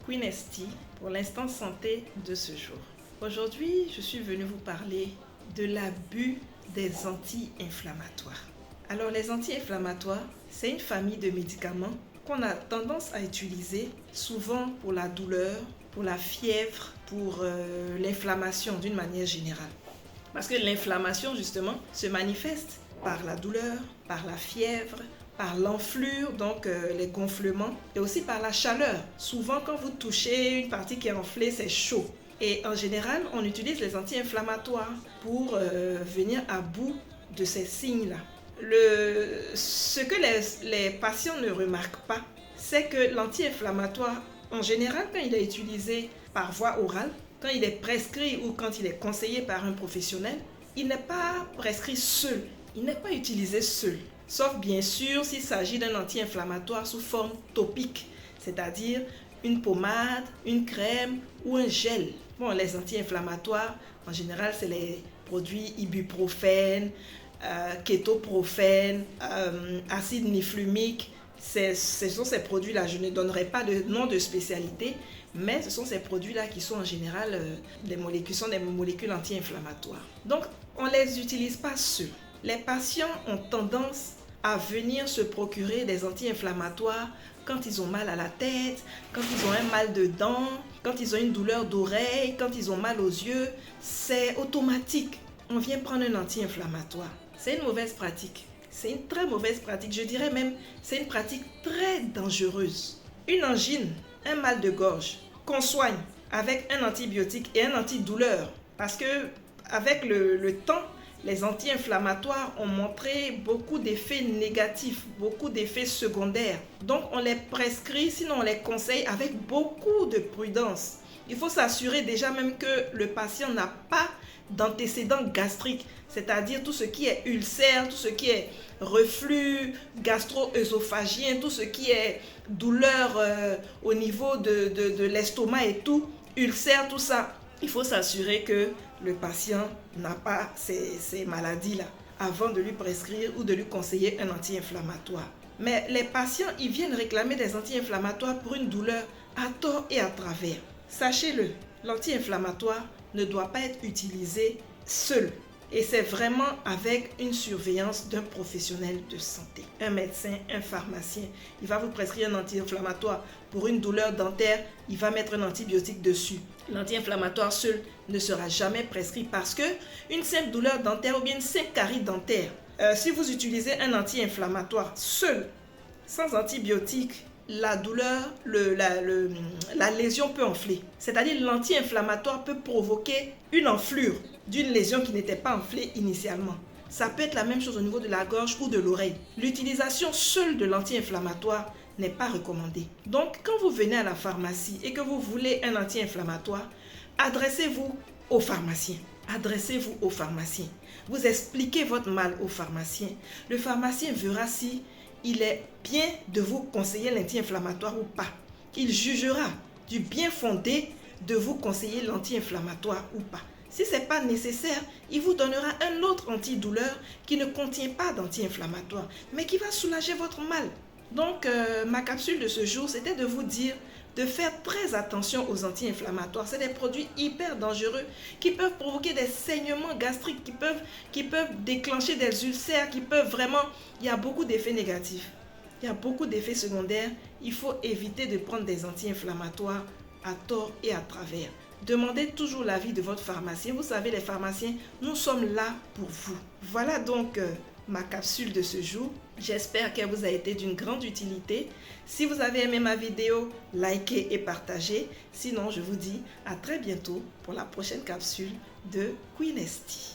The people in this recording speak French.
Queen Esti pour l'instant santé de ce jour. Aujourd'hui, je suis venue vous parler de l'abus des anti-inflammatoires. Alors les anti-inflammatoires, c'est une famille de médicaments qu'on a tendance à utiliser souvent pour la douleur, pour la fièvre, pour l'inflammation d'une manière générale. Parce que l'inflammation justement se manifeste par la douleur, par la fièvre, par l'enflure, donc les gonflements, et aussi par la chaleur. Souvent, quand vous touchez une partie qui est enflée, c'est chaud. Et en général, on utilise les anti-inflammatoires pour venir à bout de ces signes-là. Ce que les patients ne remarquent pas, c'est que l'anti-inflammatoire, en général, quand il est utilisé par voie orale, quand il est prescrit ou quand il est conseillé par un professionnel, il n'est pas prescrit seul, il n'est pas utilisé seul. Sauf bien sûr s'il s'agit d'un anti-inflammatoire sous forme topique, c'est-à-dire une pommade, une crème ou un gel. Bon, les anti-inflammatoires, en général, c'est les produits ibuprofène, kétoprofène, acide niflumique. Ce sont ces produits-là, je ne donnerai pas de nom de spécialité, mais ce sont ces produits-là qui sont en général des molécules anti-inflammatoires. Donc, on ne les utilise pas seuls. Les patients ont tendance à venir se procurer des anti-inflammatoires quand ils ont mal à la tête, quand ils ont un mal de dents, quand ils ont une douleur d'oreille, quand ils ont mal aux yeux. C'est automatique. On vient prendre un anti-inflammatoire. C'est une mauvaise pratique. C'est une très mauvaise pratique. Je dirais même, c'est une pratique très dangereuse. Une angine, un mal de gorge, qu'on soigne avec un antibiotique et un antidouleur. Parce que avec le temps, les anti-inflammatoires ont montré beaucoup d'effets négatifs, beaucoup d'effets secondaires. Donc on les prescrit, sinon on les conseille avec beaucoup de prudence. Il faut s'assurer déjà même que le patient n'a pas d'antécédents gastriques, c'est-à-dire tout ce qui est ulcère, tout ce qui est reflux gastro-œsophagien, tout ce qui est douleur au niveau de l'estomac et tout, ulcère, tout ça. Il faut s'assurer que le patient n'a pas ces maladies-là avant de lui prescrire ou de lui conseiller un anti-inflammatoire. Mais les patients, ils viennent réclamer des anti-inflammatoires pour une douleur à tort et à travers. Sachez-le, l'anti-inflammatoire ne doit pas être utilisé seul. Et c'est vraiment avec une surveillance d'un professionnel de santé. Un médecin, un pharmacien, il va vous prescrire un anti-inflammatoire pour une douleur dentaire, il va mettre un antibiotique dessus. L'anti-inflammatoire seul ne sera jamais prescrit parce que une simple douleur dentaire ou bien une simple carie dentaire, si vous utilisez un anti-inflammatoire seul, sans antibiotique, la douleur, la lésion peut enfler. C'est-à-dire l'anti-inflammatoire peut provoquer une enflure d'une lésion qui n'était pas enflée initialement. Ça peut être la même chose au niveau de la gorge ou de l'oreille. L'utilisation seule de l'anti-inflammatoire n'est pas recommandée. Donc, quand vous venez à la pharmacie et que vous voulez un anti-inflammatoire, adressez-vous au pharmacien. Adressez-vous au pharmacien. Vous expliquez votre mal au pharmacien. Le pharmacien verra si il est bien de vous conseiller l'anti-inflammatoire ou pas. Il jugera du bien fondé de vous conseiller l'anti-inflammatoire ou pas. Si ce n'est pas nécessaire, il vous donnera un autre antidouleur qui ne contient pas d'anti-inflammatoire, mais qui va soulager votre mal. Donc, ma capsule de ce jour, c'était de vous dire de faire très attention aux anti-inflammatoires. C'est des produits hyper dangereux qui peuvent provoquer des saignements gastriques, qui peuvent déclencher des ulcères, qui peuvent vraiment... Il y a beaucoup d'effets négatifs. Il y a beaucoup d'effets secondaires. Il faut éviter de prendre des anti-inflammatoires à tort et à travers. Demandez toujours l'avis de votre pharmacien. Vous savez, les pharmaciens, nous sommes là pour vous. Voilà donc ma capsule de ce jour. J'espère qu'elle vous a été d'une grande utilité. Si vous avez aimé ma vidéo, likez et partagez. Sinon, je vous dis à très bientôt pour la prochaine capsule de Queen Esti.